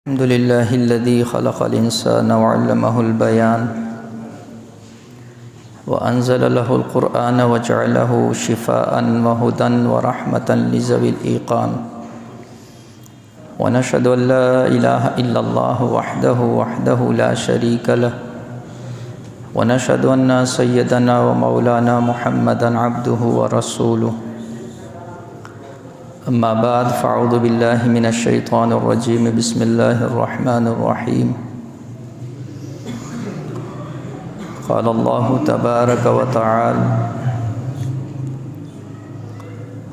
الحمد لله الذي خلق الإنسان وعلمه البيان وأنزل له القرآن وجعله شفاء وهدى ورحمة لذوي الإيقان ونشهد أن لا إله إلا الله وحده لا شريك له ونشهد أن سيدنا ومولانا محمدا عبده ورسوله أما بعد فأعوذ بالله من الشيطان الرجيم بسم الله الرحمن الرحيم قال الله تبارك وتعالى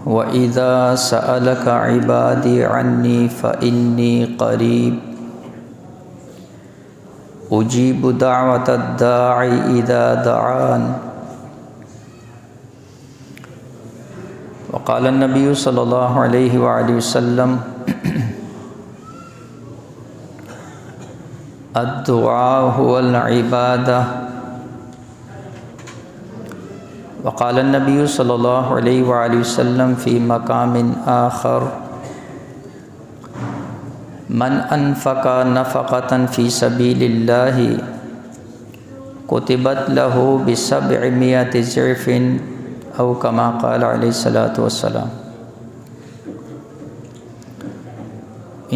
وإذا سألك عبادي عني فإني قريب أجيب دعوة الداعي إذا دعان وقال النبي صلى الله عليه وآله وسلم الدعاء هو العبادة وقال النبي صلى الله عليه وآله وسلم في مقام آخر من أنفق نفقة في سبيل الله كتبت له ب700 ضعف أو كما قال عليه الصلاة والسلام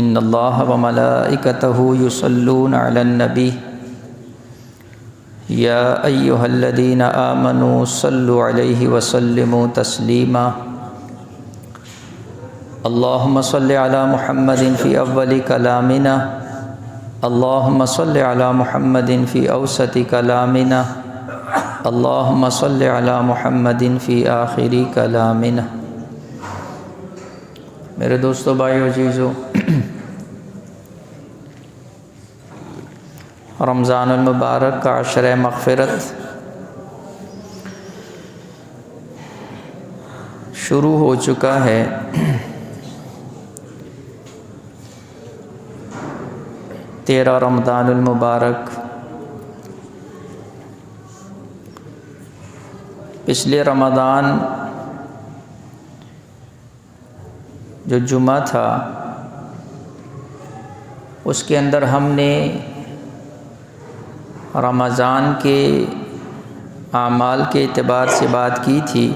إن الله وملائكته يصلون على النبي يا أيها الذين آمنوا صلوا عليه وسلموا تسليما اللهم صل على محمد في أول كلامنا اللهم صل على محمد في أوسط كلامنا اللهم صل على محمد في آخر کلامنا۔ میرے دوستو، بھائیو، عزیزو، رمضان المبارک کا عشرہ مغفرت شروع ہو چکا ہے۔ 13 رمضان المبارک پچھلے رمضان جو جمعہ تھا اس کے اندر ہم نے رمضان کے اعمال کے اعتبار سے بات کی تھی،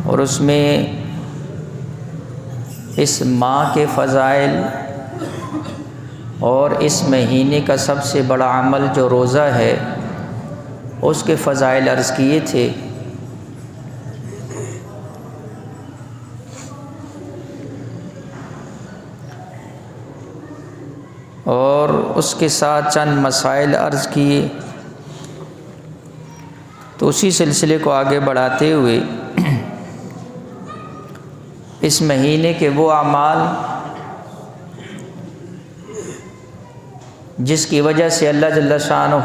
اور اس میں اس ماہ کے فضائل اور اس مہینے کا سب سے بڑا عمل جو روزہ ہے اس کے فضائل عرض کیے تھے۔ اور اس کے ساتھ چند مسائل عرض کیے، تو اسی سلسلے کو آگے بڑھاتے ہوئے اس مہینے کے وہ اعمال جس کی وجہ سے اللہ جل شانہ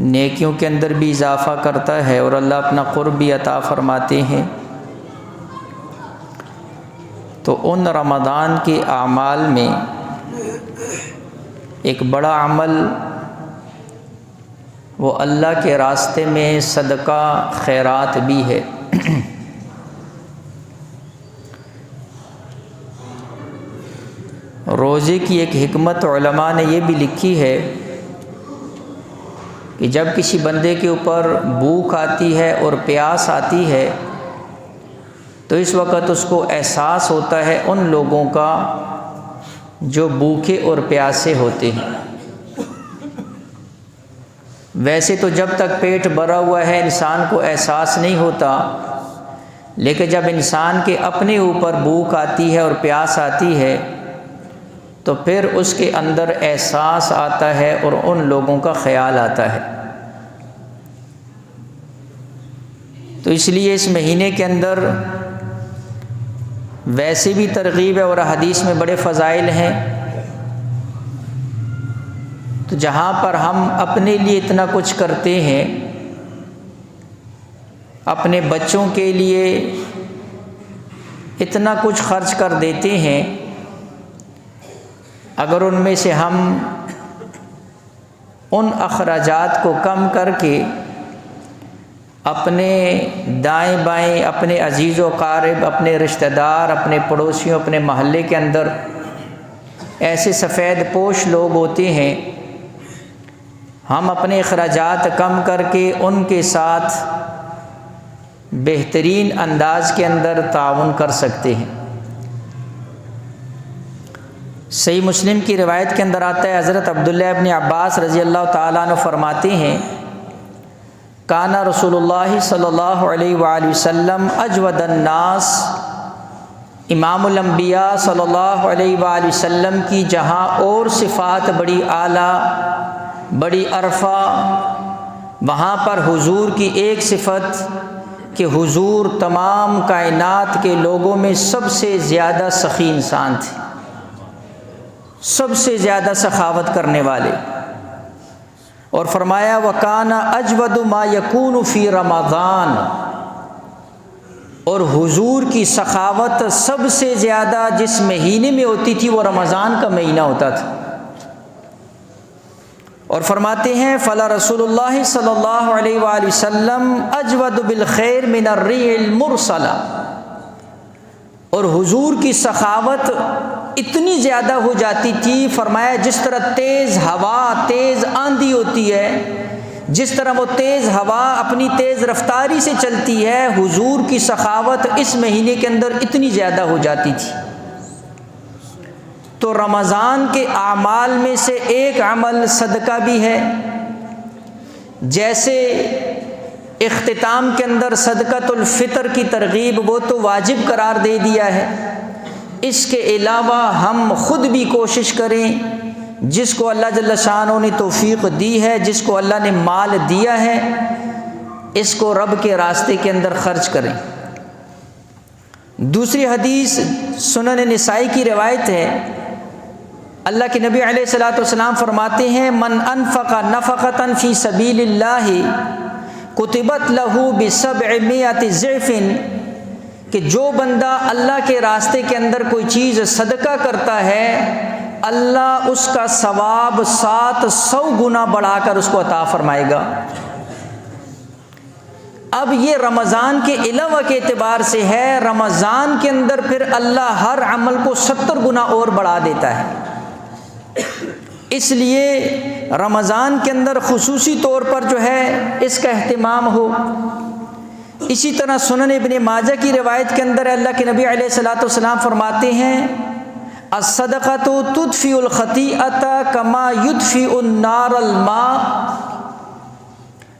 نیکیوں کے اندر بھی اضافہ کرتا ہے اور اللہ اپنا قرب بھی عطا فرماتے ہیں، تو ان رمضان کے اعمال میں ایک بڑا عمل وہ اللہ کے راستے میں صدقہ خیرات بھی ہے۔ روزے کی ایک حکمت علماء نے یہ بھی لکھی ہے کہ جب کسی بندے کے اوپر بھوک آتی ہے اور پیاس آتی ہے تو اس وقت اس کو احساس ہوتا ہے ان لوگوں کا جو بھوکے اور پیاسے ہوتے ہیں۔ ویسے تو جب تک پیٹ بھرا ہوا ہے انسان کو احساس نہیں ہوتا، لیکن جب انسان کے اپنے اوپر بھوک آتی ہے اور پیاس آتی ہے تو پھر اس کے اندر احساس آتا ہے اور ان لوگوں کا خیال آتا ہے۔ تو اس لیے اس مہینے کے اندر ویسے بھی ترغیب ہے اور حدیث میں بڑے فضائل ہیں، تو جہاں پر ہم اپنے لیے اتنا کچھ کرتے ہیں، اپنے بچوں کے لیے اتنا کچھ خرچ کر دیتے ہیں، اگر ان میں سے ہم ان اخراجات کو کم کر کے اپنے دائیں بائیں، اپنے عزیز و قارب، اپنے رشتہ دار، اپنے پڑوسیوں، اپنے محلے کے اندر ایسے سفید پوش لوگ ہوتے ہیں، ہم اپنے اخراجات کم کر کے ان کے ساتھ بہترین انداز کے اندر تعاون کر سکتے ہیں۔ صحیح مسلم کی روایت کے اندر آتا ہے، حضرت عبداللہ ابن عباس رضی اللہ تعالیٰ عنہ فرماتے ہیں، کانا رسول اللہ صلی اللہ علیہ وآلہ وسلم اجود الناس، امام الانبیاء صلی اللہ علیہ وآلہ وسلم کی جہاں اور صفات بڑی اعلیٰ، بڑی عرفہ، وہاں پر حضور کی ایک صفت کہ حضور تمام کائنات کے لوگوں میں سب سے زیادہ سخی انسان تھے، سب سے زیادہ سخاوت کرنے والے، اور فرمایا وَكَانَ أَجْوَدُ مَا يَكُونُ فِي رمضان، اور حضور کی سخاوت سب سے زیادہ جس مہینے میں ہوتی تھی وہ رمضان کا مہینہ ہوتا تھا۔ اور فرماتے ہیں فلا رسول اللہ صلی اللہ علیہ وآلہ وسلم اجود بالخیر من الريح المرسلہ، اور حضور کی سخاوت اتنی زیادہ ہو جاتی تھی، فرمایا جس طرح تیز ہوا، تیز آندھی ہوتی ہے، جس طرح وہ تیز ہوا اپنی تیز رفتاری سے چلتی ہے، حضور کی سخاوت اس مہینے کے اندر اتنی زیادہ ہو جاتی تھی۔ تو رمضان کے اعمال میں سے ایک عمل صدقہ بھی ہے، جیسے اختتام کے اندر صدقۃ الفطر کی ترغیب وہ تو واجب قرار دے دیا ہے، اس کے علاوہ ہم خود بھی کوشش کریں، جس کو اللہ جل شانہ نے توفیق دی ہے، جس کو اللہ نے مال دیا ہے، اس کو رب کے راستے کے اندر خرچ کریں۔ دوسری حدیث سنن نسائی کی روایت ہے، اللہ کے نبی علیہ الصلوۃ والسلام فرماتے ہیں من انفق نفقۃ فی سبیل اللہ کتبت لہ ب700 ضعف، کہ جو بندہ اللہ کے راستے کے اندر کوئی چیز صدقہ کرتا ہے، اللہ اس کا ثواب 700 گنا بڑھا کر اس کو عطا فرمائے گا۔ اب یہ رمضان کے علاوہ کے اعتبار سے ہے، رمضان کے اندر پھر اللہ ہر عمل کو 70 گنا اور بڑھا دیتا ہے، اس لیے رمضان کے اندر خصوصی طور پر جو ہے اس کا اہتمام ہو۔ اسی طرح سنن ابن ماجہ کی روایت کے اندر اللہ کے نبی علیہ الصلوۃ والسلام فرماتے ہیں الصدقۃ تطفئ الخطیئۃ کما یطفئ النار الماء،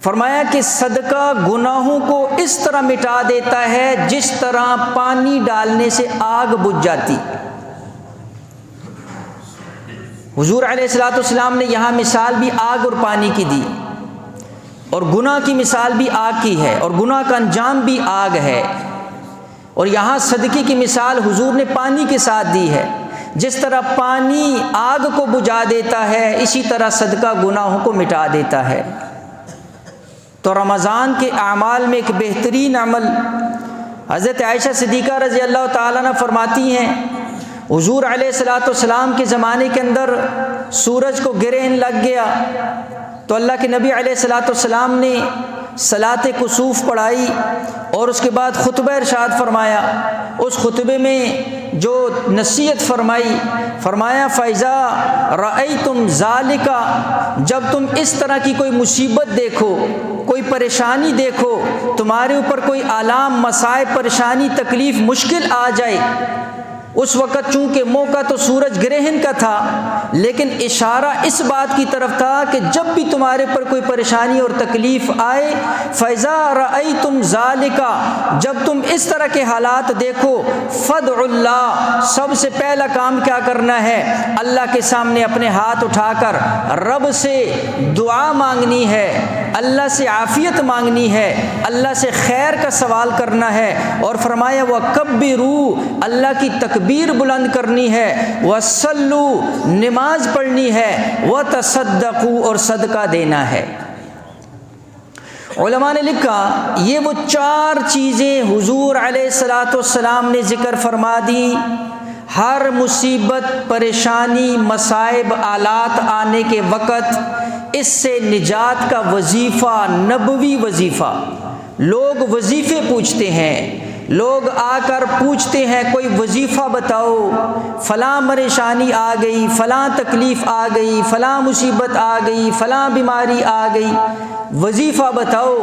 فرمایا کہ صدقہ گناہوں کو اس طرح مٹا دیتا ہے جس طرح پانی ڈالنے سے آگ بجھ جاتی۔ حضور علیہ الصلوۃ والسلام نے یہاں مثال بھی آگ اور پانی کی دی، اور گناہ کی مثال بھی آگ کی ہے، اور گناہ کا انجام بھی آگ ہے، اور یہاں صدقے کی مثال حضور نے پانی کے ساتھ دی ہے۔ جس طرح پانی آگ کو بجھا دیتا ہے، اسی طرح صدقہ گناہوں کو مٹا دیتا ہے۔ تو رمضان کے اعمال میں ایک بہترین عمل حضرت عائشہ صدیقہ رضی اللہ تعالیٰ عنہ فرماتی ہیں، حضور علیہ الصلوۃ والسلام کے زمانے کے اندر سورج کو گرہن لگ گیا، تو اللہ کے نبی علیہ الصلوۃ والسلام نے صلاۃ کسوف پڑھائی، اور اس کے بعد خطبہ ارشاد فرمایا۔ اس خطبے میں جو نصیحت فرمائی، فرمایا فَإِذَا رَأَيْتُمْ ذَلِكَ، جب تم اس طرح کی کوئی مصیبت دیکھو، کوئی پریشانی دیکھو، تمہارے اوپر کوئی آلام، مصائب، پریشانی، تکلیف، مشکل آ جائے، اس وقت چونکہ موقع تو سورج گرہن کا تھا، لیکن اشارہ اس بات کی طرف تھا کہ جب بھی تمہارے پر کوئی پریشانی اور تکلیف آئے، فَإِذَا رَأَيْتُمْ ذَلِكَ، جب تم اس طرح کے حالات دیکھو، فَادْعُوا اللَّهَ، سب سے پہلا کام کیا کرنا ہے؟ اللہ کے سامنے اپنے ہاتھ اٹھا کر رب سے دعا مانگنی ہے، اللہ سے عافیت مانگنی ہے، اللہ سے خیر کا سوال کرنا ہے، اور فرمایا وَكَبِّرُوا، اللہ کی تکبیر بلند کرنی ہے، وَصَلُّوا، نماز پڑھنی ہے، وَتَصَدَّقُوا، اور صدقہ دینا ہے۔ علماء نے لکھا یہ وہ 4 چیزیں حضور علیہ الصلوۃ والسلام نے ذکر فرما دی، ہر مصیبت، پریشانی، مصائب، آلات آنے کے وقت اس سے نجات کا وظیفہ، نبوی وظیفہ، لوگ وظیفے پوچھتے ہیں، لوگ آ کر پوچھتے ہیں کوئی وظیفہ بتاؤ، فلاں پریشانی آ گئی، فلاں تکلیف آ گئی، فلاں مصیبت آ گئی، فلاں بیماری آ گئی، وظیفہ بتاؤ۔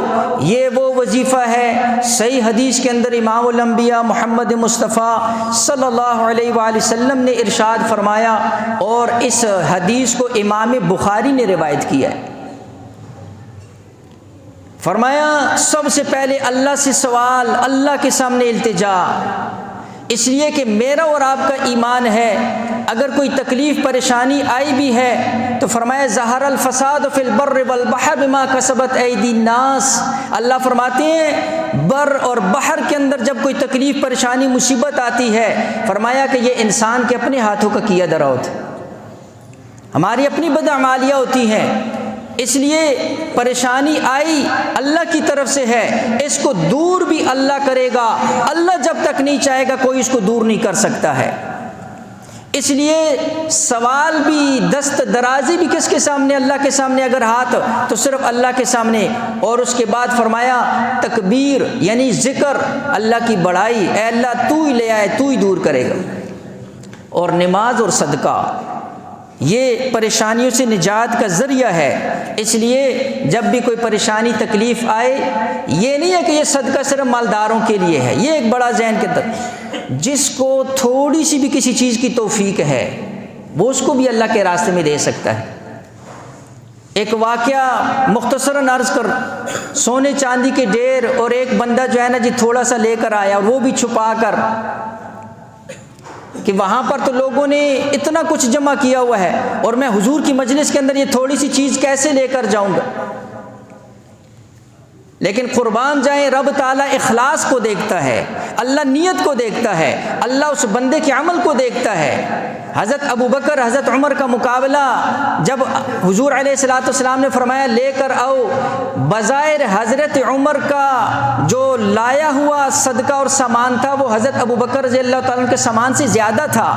یہ وہ وظیفہ ہے صحیح حدیث کے اندر امام الانبیاء محمد مصطفیٰ صلی اللہ علیہ وآلہ وسلم نے ارشاد فرمایا، اور اس حدیث کو امام بخاری نے روایت کیا ہے۔ فرمایا سب سے پہلے اللہ سے سوال، اللہ کے سامنے التجا، اس لیے کہ میرا اور آپ کا ایمان ہے اگر کوئی تکلیف پریشانی آئی بھی ہے تو فرمایا ظہر الفساد فی البر والبحر بما کسبت ایدی الناس، اللہ فرماتے ہیں بر اور بحر کے اندر جب کوئی تکلیف پریشانی مصیبت آتی ہے، فرمایا کہ یہ انسان کے اپنے ہاتھوں کا کیا دھرا ہوتا ہے، ہماری اپنی بدعمالیاں ہوتی ہیں، اس لیے پریشانی آئی اللہ کی طرف سے ہے، اس کو دور بھی اللہ کرے گا، اللہ جب تک نہیں چاہے گا کوئی اس کو دور نہیں کر سکتا ہے۔ اس لیے سوال بھی، دست درازی بھی کس کے سامنے؟ اللہ کے سامنے اگر ہاتھ تو صرف اللہ کے سامنے، اور اس کے بعد فرمایا تکبیر یعنی ذکر، اللہ کی بڑائی، اے اللہ تو ہی لے آئے، تو ہی دور کرے گا، اور نماز اور صدقہ یہ پریشانیوں سے نجات کا ذریعہ ہے۔ اس لیے جب بھی کوئی پریشانی تکلیف آئے، یہ نہیں ہے کہ یہ صدقہ صرف مالداروں کے لیے ہے، یہ ایک بڑا ذہن کے اندر، جس کو تھوڑی سی بھی کسی چیز کی توفیق ہے وہ اس کو بھی اللہ کے راستے میں دے سکتا ہے۔ ایک واقعہ مختصراً عرض کر، سونے چاندی کے ڈھیر، اور ایک بندہ جو ہے نا جی تھوڑا سا لے کر آیا، اور وہ بھی چھپا کر، کہ وہاں پر تو لوگوں نے اتنا کچھ جمع کیا ہوا ہے اور میں حضور کی مجلس کے اندر یہ تھوڑی سی چیز کیسے لے کر جاؤں گا؟ لیکن قربان جائیں، رب تعالیٰ اخلاص کو دیکھتا ہے، اللہ نیت کو دیکھتا ہے، اللہ اس بندے کے عمل کو دیکھتا ہے۔ حضرت ابو بکر حضرت عمر کا مقابلہ جب حضور علیہ الصلوۃ والسلام نے فرمایا لے کر آؤ، بظاہر حضرت عمر کا جو لایا ہوا صدقہ اور سامان تھا وہ حضرت ابو بکر رضی اللہ تعالیٰ عنہ کے سامان سے زیادہ تھا،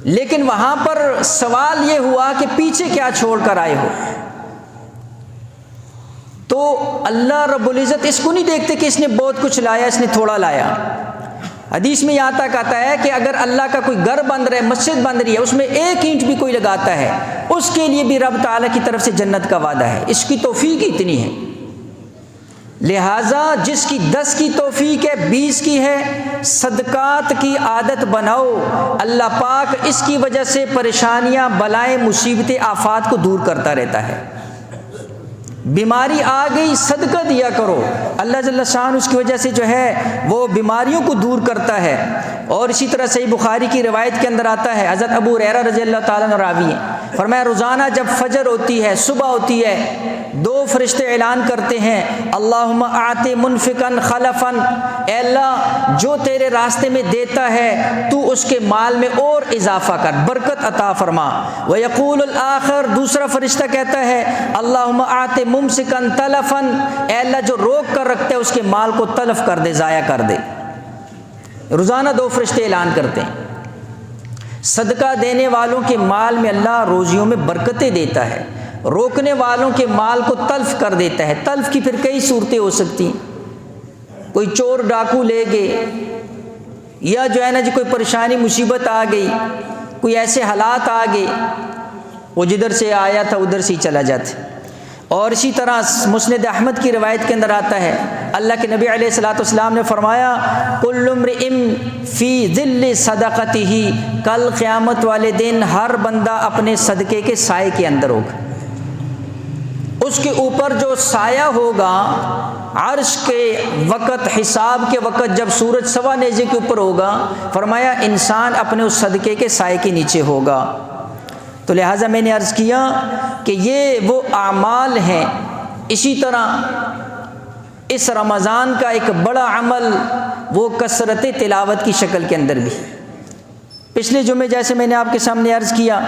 لیکن وہاں پر سوال یہ ہوا کہ پیچھے کیا چھوڑ کر آئے ہو؟ تو اللہ رب العزت اس کو نہیں دیکھتے کہ اس نے بہت کچھ لایا، اس نے تھوڑا لایا۔ حدیث میں یہاں تک آتا ہے کہ اگر اللہ کا کوئی گھر بن رہا ہے، مسجد بن رہی ہے، اس میں ایک اینٹ بھی کوئی لگاتا ہے، اس کے لیے بھی رب تعالیٰ کی طرف سے جنت کا وعدہ ہے، اس کی توفیق اتنی ہے۔ لہٰذا جس کی 10 کی توفیق ہے، 20 کی ہے، صدقات کی عادت بناؤ، اللہ پاک اس کی وجہ سے پریشانیاں، بلائیں، مصیبتیں، آفات کو دور کرتا رہتا ہے۔ بیماری آ گئی، صدقہ دیا کرو، اللہ جل شان اس کی وجہ سے جو ہے وہ بیماریوں کو دور کرتا ہے۔ اور اسی طرح صحیح بخاری کی روایت کے اندر آتا ہے، حضرت ابو ہریرہ رضی اللہ تعالیٰ عنہ راوی ہیں، فرمایا روزانہ جب فجر ہوتی ہے، صبح ہوتی ہے، 2 فرشتے اعلان کرتے ہیں، اللہم اعط منفقا خلفا، اے اللہ جو تیرے راستے میں دیتا ہے تو اس کے مال میں اور اضافہ کر، برکت عطا فرما۔ ویقول الآخر، دوسرا فرشتہ کہتا ہے، اللہم اعط ممسکا تلفا، اے اللہ جو روک کر رکھتے ہے اس کے مال کو تلف کر دے، ضائع کر دے۔ روزانہ 2 فرشتے اعلان کرتے ہیں۔ صدقہ دینے والوں کے مال میں اللہ روزیوں میں برکتیں دیتا ہے، روکنے والوں کے مال کو تلف کر دیتا ہے۔ تلف کی پھر کئی صورتیں ہو سکتی ہیں، کوئی چور ڈاکو لے گئے، یا جو ہے نا جی کوئی پریشانی مصیبت آ گئی، کوئی ایسے حالات آ گئے، وہ جدھر سے آیا تھا ادھر سے ہی چلا جاتا۔ اور اسی طرح مسند احمد کی روایت کے اندر آتا ہے، اللہ کے نبی علیہ الصلوۃ والسلام نے فرمایا کل امرئ فی ظل صدقتہ، کل قیامت والے دن ہر بندہ اپنے صدقے کے سائے کے اندر ہوگا، اس کے اوپر جو سایہ ہوگا عرش کے وقت، حساب کے وقت جب سورج سوا نیزے کے اوپر ہوگا، فرمایا انسان اپنے اس صدقے کے سائے کے نیچے ہوگا۔ تو لہٰذا میں نے عرض کیا کہ یہ وہ اعمال ہیں۔ اسی طرح اس رمضان کا ایک بڑا عمل وہ کثرت تلاوت کی شکل کے اندر بھی، پچھلے جمعے جیسے میں نے آپ کے سامنے عرض کیا،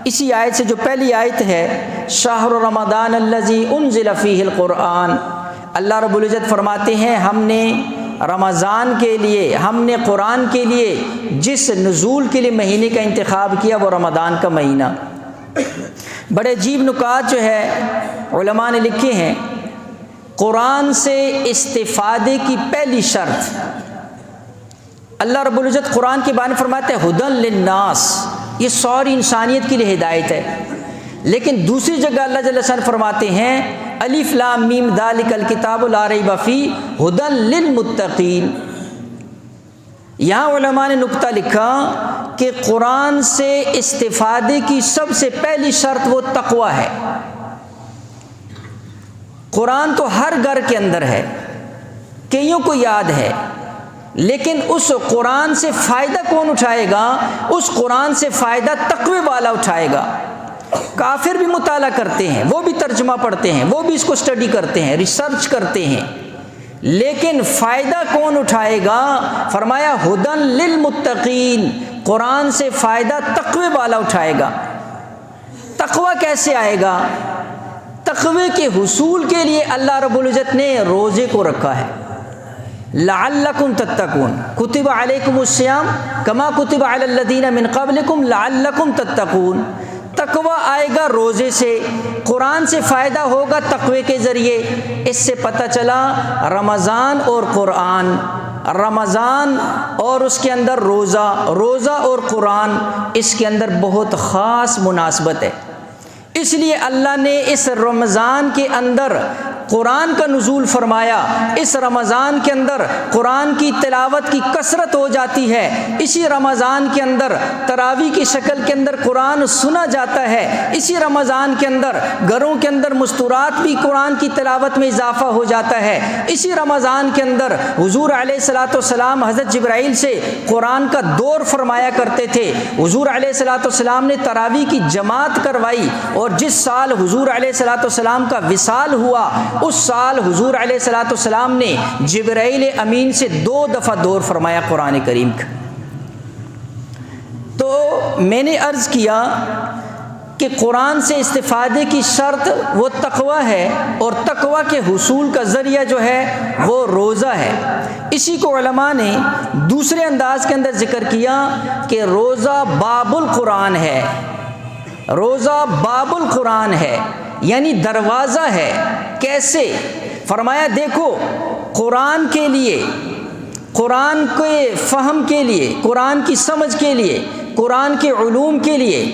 اسی آیت سے جو پہلی آیت ہے، شہر رمضان الذی انزل فیہ القرآن، اللہ رب العزت فرماتے ہیں ہم نے رمضان کے لیے، ہم نے قرآن کے لیے جس نزول کے لیے مہینے کا انتخاب کیا وہ رمضان کا مہینہ۔ بڑے عجیب نکات جو ہے علماء نے لکھے ہیں قرآن سے استفادے کی پہلی شرط، اللہ رب العزت قرآن کے بارے میں فرماتے ہیں ہدی للناس، یہ ساری انسانیت کے لیے ہدایت ہے۔ لیکن دوسری جگہ اللہ جل شانہ فرماتے ہیں الف لام میم ذالک الکتاب لا ریب فیہ ہدی للمتقین۔ یہاں علماء نے نکتہ لکھا کہ قرآن سے استفادے کی سب سے پہلی شرط وہ تقوی ہے۔ قرآن تو ہر گھر کے اندر ہے، کئیوں کو یاد ہے، لیکن اس قرآن سے فائدہ کون اٹھائے گا؟ اس قرآن سے فائدہ تقوی والا اٹھائے گا۔ کافر بھی مطالعہ کرتے ہیں، وہ بھی ترجمہ پڑھتے ہیں، وہ بھی اس کو اسٹڈی کرتے ہیں، ریسرچ کرتے ہیں، لیکن فائدہ کون اٹھائے گا؟ فرمایا ہدی للمتقین، قرآن سے فائدہ تقوی والا اٹھائے گا۔ تقوی کیسے آئے گا؟ تقوی کے حصول کے لیے اللہ رب العزت نے روزے کو رکھا ہے، لعلکم تتقون، کتب علیکم الصیام کما کتب علی الذین من قبلکم لعلکم تتقون۔ تقوی آئے گا روزے سے، قرآن سے فائدہ ہوگا تقوی کے ذریعے۔ اس سے پتہ چلا رمضان اور قرآن، رمضان اور اس کے اندر روزہ، روزہ اور قرآن، اس کے اندر بہت خاص مناسبت ہے۔ اس لیے اللہ نے اس رمضان کے اندر قرآن کا نزول فرمایا، اس رمضان کے اندر قرآن کی تلاوت کی کثرت ہو جاتی ہے، اسی رمضان کے اندر تراویح کی شکل کے اندر قرآن سنا جاتا ہے، اسی رمضان کے اندر گھروں کے اندر مستورات بھی قرآن کی تلاوت میں اضافہ ہو جاتا ہے، اسی رمضان کے اندر حضور علیہ الصلوۃ والسلام حضرت جبرائیل سے قرآن کا دور فرمایا کرتے تھے۔ حضور علیہ الصلوۃ والسلام نے تراویح کی جماعت کروائی، اور جس سال حضور علیہ الصلوۃ والسلام کا وصال ہوا اس سال حضور علیہ الصلوۃ والسلام نے جبرائیل امین سے 2 دفعہ دور فرمایا قرآن کریم کا۔ تو میں نے عرض کیا کہ قرآن سے استفادے کی شرط وہ تقوی ہے، اور تقوی کے حصول کا ذریعہ جو ہے وہ روزہ ہے۔ اسی کو علماء نے دوسرے انداز کے اندر ذکر کیا کہ روزہ باب القرآن ہے، روزہ باب القرآن ہے، یعنی دروازہ ہے۔ کیسے؟ فرمایا دیکھو، قرآن کے لیے، قرآن کے فہم کے لیے، قرآن کی سمجھ کے لیے، قرآن کے علوم کے لیے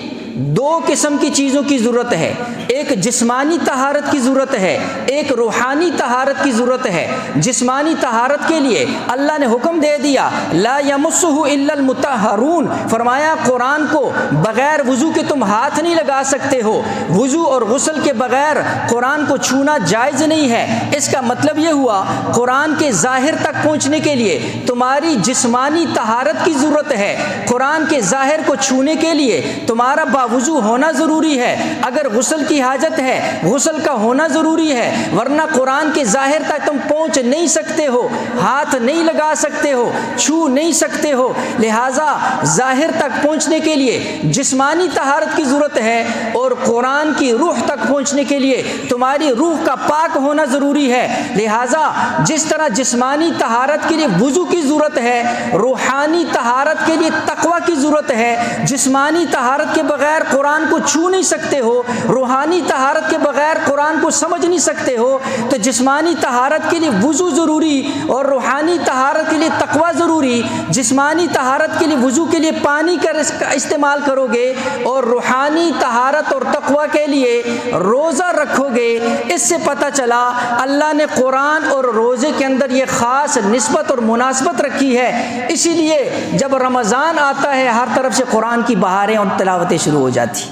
2 قسم کی چیزوں کی ضرورت ہے۔ ایک جسمانی طہارت کی ضرورت ہے، ایک روحانی طہارت کی ضرورت ہے۔ جسمانی طہارت کے لیے اللہ نے حکم دے دیا لا یمسہ الا المطہرون، فرمایا قرآن کو بغیر وضو کے تم ہاتھ نہیں لگا سکتے ہو، وضو اور غسل کے بغیر قرآن کو چھونا جائز نہیں ہے۔ اس کا مطلب یہ ہوا قرآن کے ظاہر تک پہنچنے کے لیے تمہاری جسمانی طہارت کی ضرورت ہے، قرآن کے ظاہر کو چھونے کے لیے تمہارا باوضو ہونا ضروری ہے۔ اگر غسل کی حاجت ہے غسل کا ہونا ضروری ہے، ورنہ قرآن کے ظاہر تک تم پہنچ نہیں سکتے ہو، ہاتھ نہیں لگا سکتے ہو، چھو نہیں سکتے ہو۔ لہٰذا ظاہر تک پہنچنے کے لیے جسمانی طہارت کی ضرورت ہے، اور قرآن کی روح تک پہنچنے کے لیے تمہاری روح کا پاک ہونا ضروری ہے۔ لہٰذا جس طرح جسمانی طہارت کے لیے وضو کی ضرورت ہے، روحانی طہارت کے لیے تقوی کی ضرورت ہے۔ جسمانی طہارت کے بغیر قرآن کو چھو نہیں سکتے ہو، روحانی طہارت کے بغیر قرآن کو سمجھ نہیں سکتے ہو، تو جسمانی طہارت کے لیے وضو ضروری اور روحانی طہارت کے لیے تقوی ضروری۔ جسمانی طہارت کے لیے وضو کے لیے پانی کا استعمال کرو گے، اور روحانی طہارت اور تقوی کے لیے روزہ رکھو گے۔ اس سے پتہ چلا اللہ نے قرآن اور روزے کے اندر یہ خاص نسبت اور مناسبت رکھی ہے۔ اسی لیے جب رمضان آتا ہے ہر طرف سے قرآن کی بہاریں اور تلاوتیں شروع ہو جاتی۔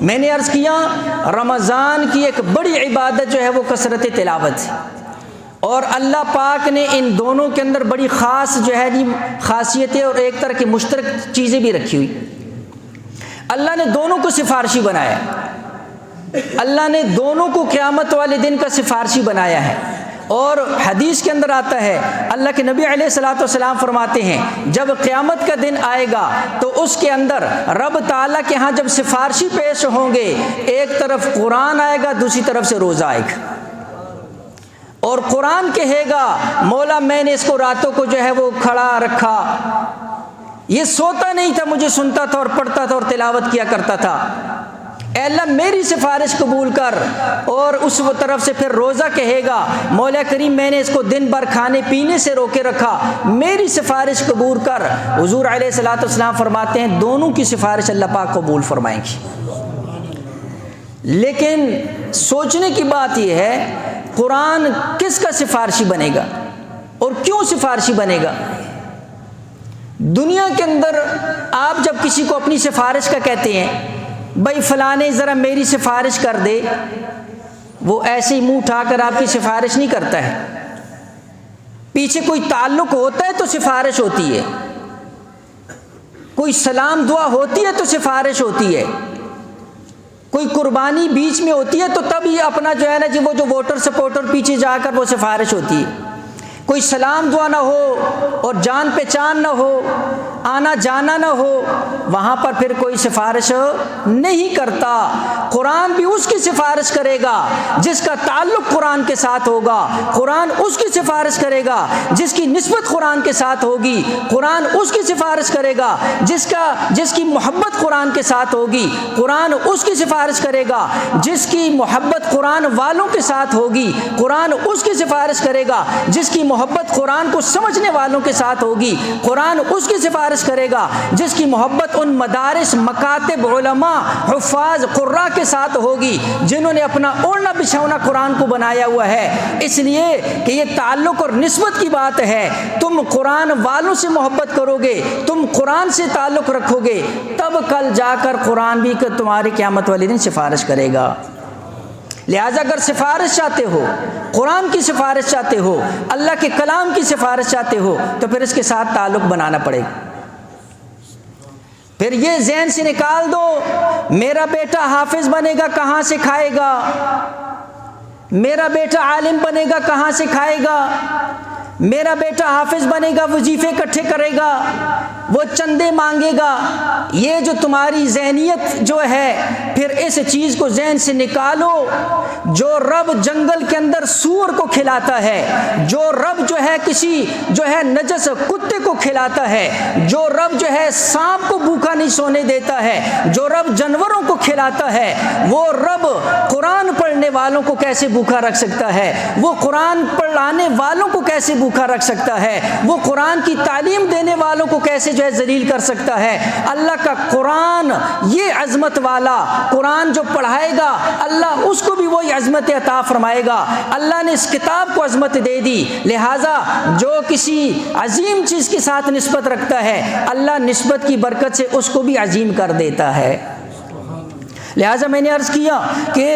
میں نے عرض کیا رمضان کی ایک بڑی عبادت جو ہے وہ کثرت تلاوت ہے، اور اللہ پاک نے ان دونوں کے اندر بڑی خاص جو ہے خاصیتیں اور ایک طرح کی مشترک چیزیں بھی رکھی ہوئی۔ اللہ نے دونوں کو سفارشی بنایا، اللہ نے دونوں کو قیامت والے دن کا سفارشی بنایا ہے۔ اور حدیث کے اندر آتا ہے اللہ کے نبی علیہ الصلوۃ والسلام فرماتے ہیں جب قیامت کا دن آئے گا تو اس کے اندر رب تعالیٰ کے ہاں جب سفارشی پیش ہوں گے، ایک طرف قرآن آئے گا، دوسری طرف سے روزہ آئے گا، اور قرآن کہے گا مولا میں نے اس کو راتوں کو جو ہے وہ کھڑا رکھا، یہ سوتا نہیں تھا، مجھے سنتا تھا اور پڑھتا تھا اور تلاوت کیا کرتا تھا۔ اے اللہ میری سفارش قبول کر، اور اس طرف سے پھر روزہ کہے گا مولا کریم میں نے اس کو دن بھر کھانے پینے سے روکے رکھا، میری سفارش قبول کر۔ حضور علیہ الصلوۃ والسلام فرماتے ہیں دونوں کی سفارش اللہ پاک قبول فرمائیں گی۔ لیکن سوچنے کی بات یہ ہے قرآن کس کا سفارشی بنے گا اور کیوں سفارشی بنے گا؟ دنیا کے اندر آپ جب کسی کو اپنی سفارش کا کہتے ہیں بھائی فلانے ذرا میری سفارش کر دے، وہ ایسے ہی منہ اٹھا کر آپ کی سفارش نہیں کرتا ہے، پیچھے کوئی تعلق ہوتا ہے تو سفارش ہوتی ہے، کوئی سلام دعا ہوتی ہے تو سفارش ہوتی ہے، کوئی قربانی بیچ میں ہوتی ہے تو تب یہ اپنا جو ہے نا جی وہ جو ووٹر سپورٹر پیچھے جا کر وہ سفارش ہوتی ہے۔ کوئی سلام دعا نہ ہو اور جان پہچان نہ ہو، آنا جانا نہ ہو، وہاں پر پھر کوئی سفارش نہیں کرتا۔ قرآن بھی اس کی سفارش کرے گا جس کا تعلق قرآن کے ساتھ ہوگا، قرآن اس کی سفارش کرے گا جس کی نسبت قرآن کے ساتھ ہوگی، قرآن اس کی سفارش کرے گا جس کی محبت قرآن کے ساتھ ہوگی، قرآن اس کی سفارش کرے گا جس کی محبت قرآن والوں کے ساتھ ہوگی، قرآن اس کی سفارش کرے گا جس کی محبت قرآن کو سمجھنے والوں کے ساتھ ہوگی، قرآن اس کی سفارش کرے گا جس کی محبت ان مدارس، مکاتب، علماء، حفاظ، قراء کے ساتھ ہوگی جنہوں نے اپنا اوڑھنا بچھونا قرآن کو بنایا ہوا ہے۔ اس لیے کہ یہ تعلق اور نسبت کی بات ہے، تم قرآن والوں سے محبت کرو گے، تم قرآن سے تعلق رکھو گے، تب کل جا کر قرآن بھی تمہاری قیامت والے دن سفارش کرے گا۔ لہٰذا اگر سفارش چاہتے ہو، قرآن کی سفارش چاہتے ہو، اللہ کے کلام کی سفارش چاہتے ہو، تو پھر اس کے ساتھ تعلق بنانا پڑے گا۔ پھر یہ ذہن سے نکال دو میرا بیٹا حافظ بنے گا کہاں سے کھائے گا، میرا بیٹا عالم بنے گا کہاں سے کھائے گا، میرا بیٹا حافظ بنے گا وظیفے اکٹھے کرے گا، وہ چندے مانگے گا۔ یہ جو تمہاری ذہنیت جو ہے، پھر اس چیز کو ذہن سے نکالو۔ جو رب جنگل کے اندر سور کو کھلاتا ہے، جو رب جو ہے کسی جو ہے نجس کتے کو کھلاتا ہے، جو رب جو ہے سانپ کو بھوکا نہیں سونے دیتا ہے، جو رب جانوروں کو کھلاتا ہے، وہ رب قرآن پڑھنے والوں کو کیسے بھوکا رکھ سکتا ہے؟ وہ قرآن پڑھانے والوں کو کیسے بھوکا رکھ سکتا ہے؟ وہ قرآن کی تعلیم دینے والوں کو کیسے جو ہے ذلیل کر سکتا ہے؟ اللہ کا قرآن یہ عظمت والا قرآن جو پڑھائے گا، اللہ اس کو بھی وہی عظمت عطا فرمائے گا۔ اللہ نے اس کتاب کو عظمت دے دی، لہٰذا جو کسی عظیم چیز کے ساتھ نسبت رکھتا ہے، اللہ نسبت کی برکت سے اس کو بھی عظیم کر دیتا ہے۔ لہٰذا میں نے عرض کیا کہ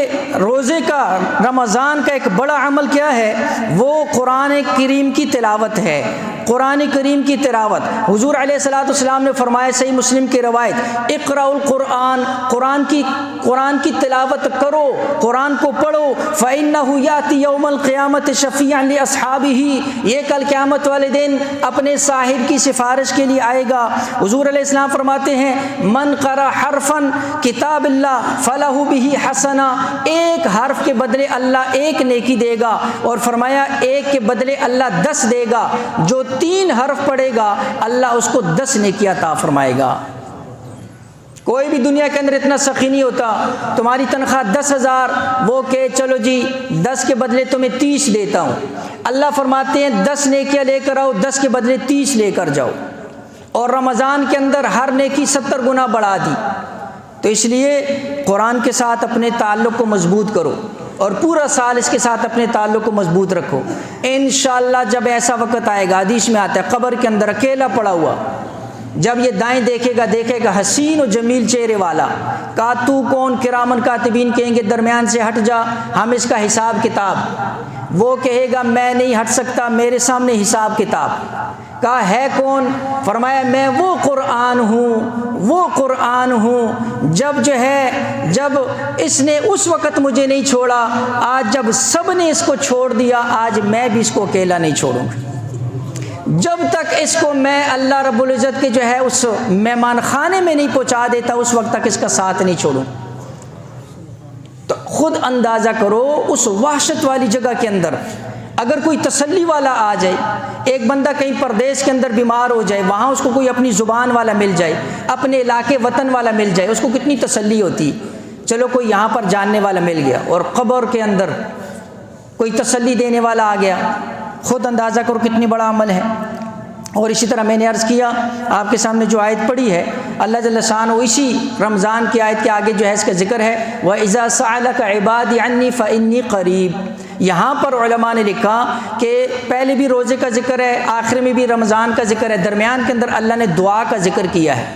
روزے کا، رمضان کا ایک بڑا عمل کیا ہے؟ وہ قرآن کریم کی تلاوت ہے، قرآن کریم کی تلاوت۔ حضور علیہ الصلوۃ والسلام نے فرمایا، صحیح مسلم کی روایت، اقرأ القرآن، قرآن کی تلاوت کرو، قرآن کو پڑھو، فإنہ یأتی یوم القیامۃ شفیعا لأصحابہ، یہ کل قیامت والے دن اپنے صاحب کی سفارش کے لیے آئے گا۔ حضور علیہ السلام فرماتے ہیں، من قرأ حرفا کتاب اللہ فلہ بہ حسنہ، ایک حرف کے بدلے اللہ ایک نیکی دے گا، اور فرمایا ایک کے بدلے اللہ 10 دے گا۔ جو 3 حرف پڑھے گا اللہ اس کو 10 نیکی عطا فرمائے گا۔ کوئی بھی دنیا کے اندر اتنا سخی نہیں ہوتا، تمہاری تنخواہ 10,000، وہ کہ چلو جی 10 کے بدلے تمہیں 30 دیتا ہوں۔ اللہ فرماتے ہیں 10 نیکیاں لے کر آؤ، 10 کے بدلے 30 لے کر جاؤ، اور رمضان کے اندر ہر نیکی 70 گنا بڑھا دی۔ تو اس لیے قرآن کے ساتھ اپنے تعلق کو مضبوط کرو، اور پورا سال اس کے ساتھ اپنے تعلق کو مضبوط رکھو۔ انشاءاللہ جب ایسا وقت آئے گا، حدیث میں آتا ہے، قبر کے اندر اکیلا پڑا ہوا، جب یہ دائیں دیکھے گا حسین و جمیل چہرے والا، کہا تو کون؟ کرامن کاتبین کہیں گے درمیان سے ہٹ جا، ہم اس کا حساب کتاب۔ وہ کہے گا میں نہیں ہٹ سکتا، میرے سامنے حساب کتاب۔ کہا ہے کون؟ فرمایا میں وہ قرآن ہوں، وہ قرآن ہوں، جب اس نے اس وقت مجھے نہیں چھوڑا، آج جب سب نے اس کو چھوڑ دیا، آج میں بھی اس کو اکیلا نہیں چھوڑوں گا۔ جب تک اس کو میں اللہ رب العزت کے جو ہے اس مہمان خانے میں نہیں پہنچا دیتا، اس وقت تک اس کا ساتھ نہیں چھوڑوں۔ تو خود اندازہ کرو اس وحشت والی جگہ کے اندر اگر کوئی تسلی والا آ جائے، ایک بندہ کہیں پردیس کے اندر بیمار ہو جائے، وہاں اس کو کوئی اپنی زبان والا مل جائے، اپنے علاقے وطن والا مل جائے، اس کو کتنی تسلی ہوتی ہے۔ چلو کوئی یہاں پر جاننے والا مل گیا اور قبر کے اندر کوئی تسلی دینے والا آ گیا، خود اندازہ کرو کتنی بڑا عمل ہے۔ اور اسی طرح میں نے عرض کیا آپ کے سامنے جو آیت پڑھی ہے اللہ جل شانہ اسی رمضان کی آیت کے آگے جو ہے اس کا ذکر ہے وَإِذَا سَأَلَكَ عِبَادِي عَنِّي فَإِنِّي قَرِيب۔ یہاں پر علماء نے لکھا کہ پہلے بھی روزے کا ذکر ہے، آخر میں بھی رمضان کا ذکر ہے، درمیان کے اندر اللہ نے دعا کا ذکر کیا ہے،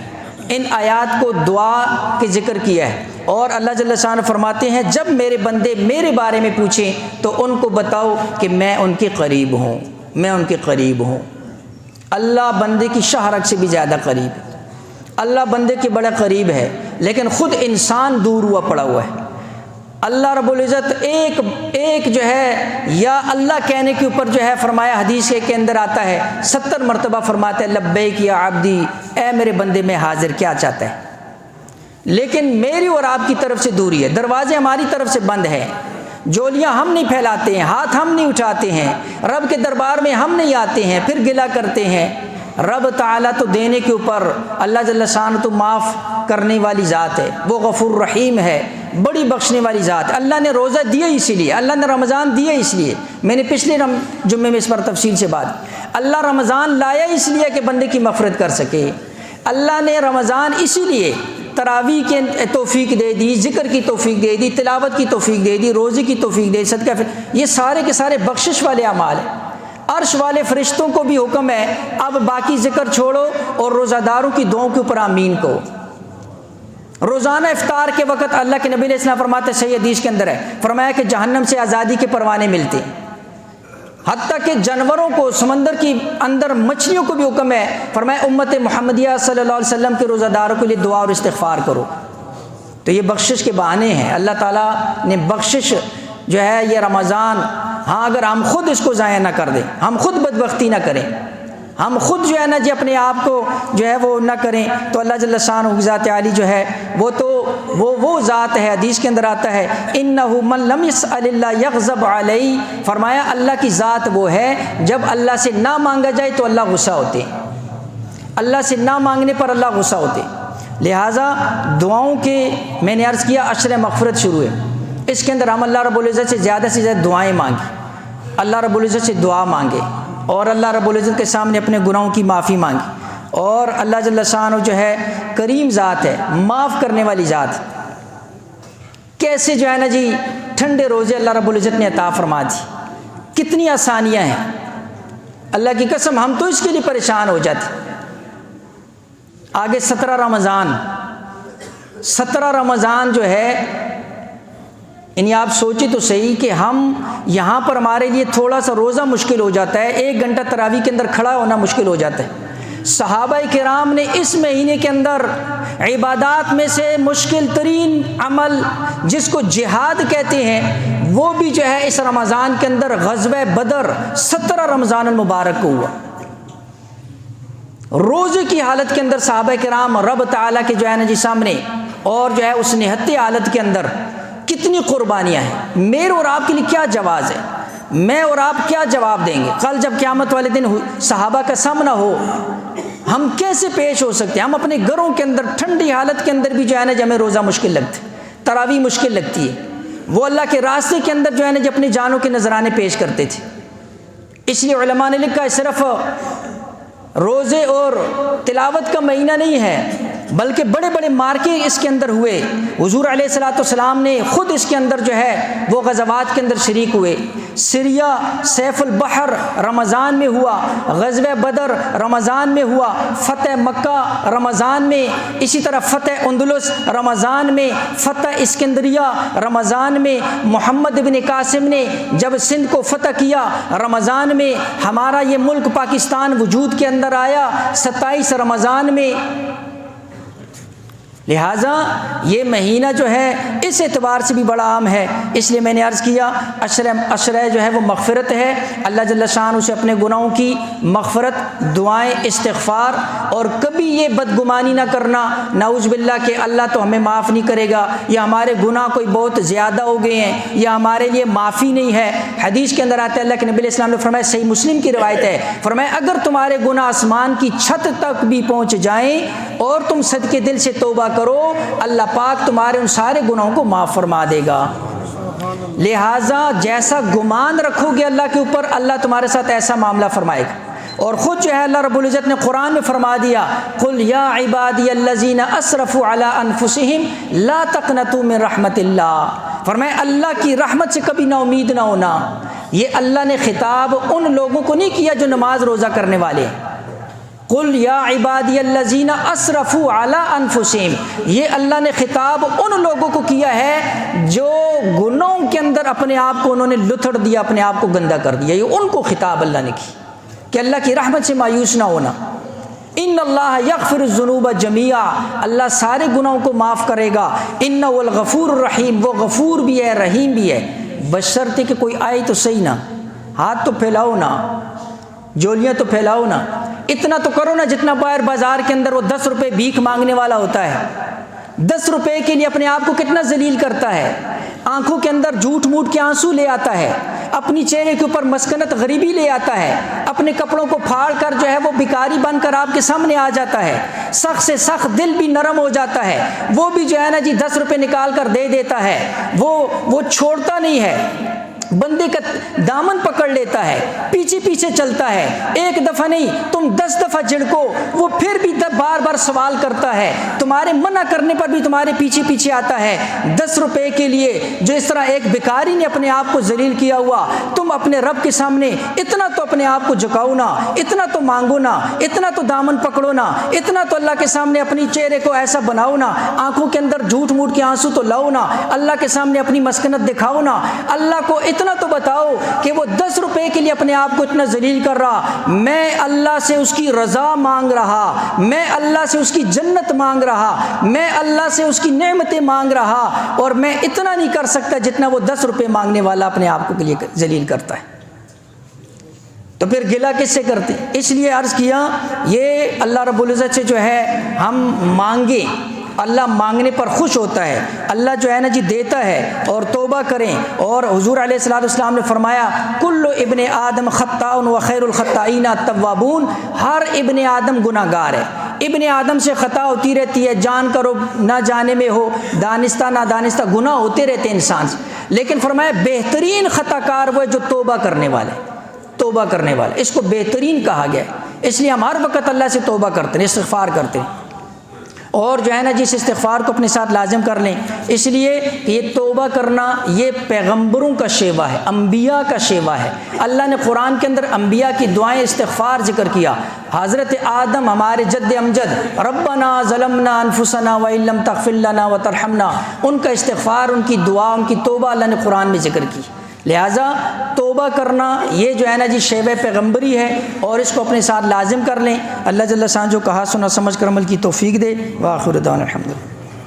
ان آیات کو دعا کے ذکر کیا ہے۔ اور اللہ جل شانہ فرماتے ہیں جب میرے بندے میرے بارے میں پوچھیں تو ان کو بتاؤ کہ میں ان کے قریب ہوں، میں ان کے قریب ہوں۔ اللہ بندے کی شہرت سے بھی زیادہ قریب ہے، اللہ بندے کے بڑا قریب ہے، لیکن خود انسان دور ہوا پڑا ہوا ہے۔ اللہ رب العزت ایک جو ہے یا اللہ کہنے کے اوپر جو ہے فرمایا، حدیث کے اندر آتا ہے 70 مرتبہ فرماتا ہے لبیک یا عبدی، اے میرے بندے میں حاضر، کیا چاہتا ہے؟ لیکن میری اور آپ کی طرف سے دوری ہے، دروازے ہماری طرف سے بند ہیں، جولیاں ہم نہیں پھیلاتے ہیں، ہاتھ ہم نہیں اٹھاتے ہیں، رب کے دربار میں ہم نہیں آتے ہیں، پھر گلہ کرتے ہیں۔ رب تعالیٰ تو دینے کے اوپر، اللہ جل شانہ تو معاف کرنے والی ذات ہے، وہ غفور رحیم ہے، بڑی بخشنے والی ذات ہے۔ اللہ نے روزہ دیا اسی لیے، اللہ نے رمضان دیا اس لیے، میں نے پچھلے جمعے میں اس پر تفصیل سے بات کی۔ اللہ رمضان لایا اس لیے کہ بندے کی مغفرت کر سکے، اللہ نے رمضان اسی لیے تراویح کی توفیق دے دی، ذکر کی توفیق دے دی، تلاوت کی توفیق دے دی، روزے کی توفیق دے دی، صدقہ یہ سارے کے سارے بخشش والے اعمال ہیں۔ عرش والے فرشتوں کو بھی حکم ہے اب باقی ذکر چھوڑو اور روزہ داروں کی دعاؤں کے اوپر آمین کو۔ روزانہ افطار کے وقت اللہ کے نبی علیہ السلام فرماتے ہیں، صحیح حدیث کے اندر ہے، فرمایا کہ جہنم سے آزادی کے پروانے ملتے ہیں، حتیٰ کہ جانوروں کو، سمندر کی اندر مچھلیوں کو بھی حکم ہے، فرمایا امت محمدیہ صلی اللہ علیہ وسلم کے روزہ داروں کے لیے دعا اور استغفار کرو۔ تو یہ بخشش کے بہانے ہیں، اللہ تعالیٰ نے بخشش جو ہے یہ رمضان، ہاں اگر ہم خود اس کو ضائع نہ کر دیں، ہم خود بدبختی نہ کریں، ہم خود جو ہے نا جی اپنے آپ کو جو ہے وہ نہ کریں، تو اللہ جل شانہ ذات عالی جو ہے وہ تو وہ ذات ہے، حدیث کے اندر آتا ہے انہ من لم یسأل اللہ یغضب علیہ، فرمایا اللہ کی ذات وہ ہے جب اللہ سے نہ مانگا جائے تو اللہ غصہ ہوتے ہیں، اللہ سے نہ مانگنے پر اللہ غصہ ہوتے ہیں۔ لہٰذا دعاؤں کے میں نے عرض کیا عشر مغفرت شروع ہے، اس کے اندر ہم اللہ رب العزت سے زیادہ دعائیں مانگیں، اللہ رب العزت سے دعا مانگے اور اللہ رب العزت کے سامنے اپنے گناہوں کی معافی مانگے۔ اور اللہ جل شانہ جو ہے کریم ذات ہے، معاف کرنے والی ذات۔ کیسے جو ہے نا جی ٹھنڈے روزے اللہ رب العزت نے عطا فرما دی، کتنی آسانیاں ہیں، اللہ کی قسم ہم تو اس کے لیے پریشان ہو جاتے۔ آگے 17 رمضان جو ہے، یعنی آپ سوچیں تو صحیح کہ ہم یہاں پر ہمارے لیے تھوڑا سا روزہ مشکل ہو جاتا ہے، 1 گھنٹہ تراویح کے اندر کھڑا ہونا مشکل ہو جاتا ہے۔ صحابہ کرام نے اس مہینے کے اندر عبادات میں سے مشکل ترین عمل جس کو جہاد کہتے ہیں وہ بھی جو ہے اس رمضان کے اندر غزوہ بدر 17 رمضان المبارک کو ہوا۔ روزے کی حالت کے اندر صحابہ کرام رب تعالیٰ کے جو ہے نا جی سامنے اور جو ہے اس نہتے حالت کے اندر کتنی قربانیاں ہیں۔ میرے اور آپ کے لیے کیا جواز ہے، میں اور آپ کیا جواب دیں گے کل جب قیامت والے دن صحابہ کا سامنا ہو؟ ہم کیسے پیش ہو سکتے ہیں؟ ہم اپنے گھروں کے اندر ٹھنڈی حالت کے اندر بھی جو ہے نا ہمیں روزہ مشکل لگتا ہے، تراویح مشکل لگتی ہے، وہ اللہ کے راستے کے اندر جو ہے نا جو اپنی جانوں کے نذرانے پیش کرتے تھے۔ اس لیے علماء نے لکھا ہے صرف روزے اور تلاوت کا مہینہ نہیں ہے بلکہ بڑے بڑے مارکے اس کے اندر ہوئے۔ حضور علیہ الصلوۃ والسلام نے خود اس کے اندر جو ہے وہ غزوات کے اندر شریک ہوئے۔ سریا سیف البحر رمضان میں ہوا، غزوہ بدر رمضان میں ہوا، فتح مکہ رمضان میں، اسی طرح فتح اندلس رمضان میں، فتح اسکندریہ رمضان میں، محمد بن قاسم نے جب سندھ کو فتح کیا رمضان میں، ہمارا یہ ملک پاکستان وجود کے اندر آیا 27 رمضان میں۔ لہٰذا یہ مہینہ جو ہے اس اعتبار سے بھی بڑا عام ہے۔ اس لیے میں نے عرض کیا عشرہ جو ہے وہ مغفرت ہے، اللہ جل شانہ سے اپنے گناہوں کی مغفرت، دعائیں، استغفار، اور کبھی یہ بدگمانی نہ کرنا نعوذ باللہ کہ اللہ تو ہمیں معاف نہیں کرے گا، یا ہمارے گناہ کوئی بہت زیادہ ہو گئے ہیں، یا ہمارے لیے معافی نہیں ہے۔ حدیث کے اندر آتا ہے، اللہ کے نبی علیہ السلام نے فرمایا، صحیح مسلم کی روایت ہے، فرمایا اگر تمہارے گناہ آسمان کی چھت تک بھی پہنچ جائیں اور تم صدقے دل سے توبہ کرو، اللہ پاک تمہارے ان سارے گناہوں کو معاف فرما دے گا۔ لہٰذا جیسا گمان رکھو گے اللہ کے اوپر، اللہ تمہارے ساتھ ایسا معاملہ فرمائے گا۔ اور خود جو ہے اللہ رب العزت نے قرآن میں فرما دیا، قل یا عبادی الذین اسرفوا علی انفسہم لا تقنطوا من رحمت اللہ، فرمایا اللہ کی رحمت سے کبھی نا امید نہ ہونا۔ یہ اللہ نے خطاب ان لوگوں کو نہیں کیا جو نماز روزہ کرنے والے ہیں۔ قل یا عبادی الذین اسرفوا علی انفسہم، یہ اللہ نے خطاب ان لوگوں کو کیا ہے جو گناہوں کے اندر اپنے آپ کو انہوں نے لتھڑ دیا، اپنے آپ کو گندا کر دیا، یہ ان کو خطاب اللہ نے کی کہ اللہ کی رحمت سے مایوس نہ ہونا۔ ان اللہ یغفر الذنوب جميعا، اللہ سارے گناہوں کو معاف کرے گا۔ انہ الغفور الرحیم، وہ غفور بھی ہے رحیم بھی ہے، بشرطے کہ کوئی آئے تو صحیح نا، ہاتھ تو پھیلاؤ نا، جولیاں تو پھیلاؤ نا، اتنا تو کرو نا جتنا باہر بازار کے اندر وہ 10 روپے بھیک مانگنے والا ہوتا ہے، 10 روپے کے لیے اپنے آپ کو کتنا ذلیل کرتا ہے، آنکھوں کے اندر جھوٹ موٹ کے آنسو لے آتا ہے، اپنی چہرے کے اوپر مسکنت غریبی لے آتا ہے، اپنے کپڑوں کو پھاڑ کر جو ہے وہ بھکاری بن کر آپ کے سامنے آ جاتا ہے، سخت سے سخت دل بھی نرم ہو جاتا ہے، وہ بھی جو ہے نا جی 10 روپے نکال کر دے دیتا ہے، وہ چھوڑتا نہیں ہے، بندے کا دامن پکڑ لیتا ہے، پیچھے پیچھے چلتا ہے، ایک دفعہ نہیں تم 10 دفعہ جھڑکو وہ پھر بھی بار بار سوال کرتا ہے، تمہارے منع کرنے پر بھی تمہارے پیچھے پیچھے آتا ہے۔ 10 روپے کے لیے جو اس طرح ایک بھکاری نے اپنے آپ کو ذلیل کیا ہوا، تم اپنے رب کے سامنے اتنا تو اپنے آپ کو جھکاؤ نا، اتنا تو مانگو نا، اتنا تو دامن پکڑو نا، اتنا تو اللہ کے سامنے اپنی چہرے کو ایسا بناؤ نا، آنکھوں کے اندر جھوٹ موٹ کے آنسو تو لاؤ نا، اللہ کے سامنے اپنی مسکنت دکھاؤ نا، اللہ کو اتنا تو بتاؤ کہ وہ 10 روپے کے لیے اپنے آپ کو اتنا ذلیل کر رہا، میں اللہ سے اس کی رضا مانگ رہا، میں اللہ سے اس کی جنت مانگ رہا، میں اللہ سے اس کی نعمتیں مانگ رہا، اور میں اتنا نہیں کر سکتا جتنا وہ 10 روپے مانگنے والا اپنے آپ کو کے لیے ذلیل کرتا ہے۔ تو پھر گلہ کس سے کرتے؟ اس لیے عرض کیا یہ اللہ رب العزت سے جو ہے ہم مانگیں، اللہ مانگنے پر خوش ہوتا ہے، اللہ جو ہے نا جی دیتا ہے، اور توبہ کریں۔ اور حضور علیہ الصلوۃ والسلام نے فرمایا کل ابن آدم خطاء و خیر الخطائین التوابون، ہر ابن آدم گناہ گار ہے، ابن آدم سے خطا ہوتی رہتی ہے، جان کرو نہ جانے میں ہو، دانستہ نہ دانستہ گناہ ہوتے رہتے ہیں انسان سے، لیکن فرمایا بہترین خطا کار وہ ہے جو توبہ کرنے والے، توبہ کرنے والے، اس کو بہترین کہا گیا ہے۔ اس لیے ہم ہر وقت اللہ سے توبہ کرتے ہیں، استغفار کرتے ہیں، اور جو ہے نا جس استغفار کو اپنے ساتھ لازم کر لیں۔ اس لیے یہ توبہ کرنا یہ پیغمبروں کا شیوا ہے، انبیاء کا شیوا ہے۔ اللہ نے قرآن کے اندر انبیاء کی دعائیں استغفار ذکر کیا۔ حضرت آدم ہمارے جد امجد ربنا ظلمنا انفسنا وان لم تغفر لنا وترحمنا، ان کا استغفار، ان کی دعا، ان کی توبہ اللہ نے قرآن میں ذکر کی۔ لہٰذا توبہ کرنا یہ جو ہے نا جی شیوہ پیغمبری ہے، اور اس کو اپنے ساتھ لازم کر لیں۔ اللہ جل شانہ جو کہا سنا سمجھ کر عمل کی توفیق دے۔ وآخر دعوانا الحمدللہ۔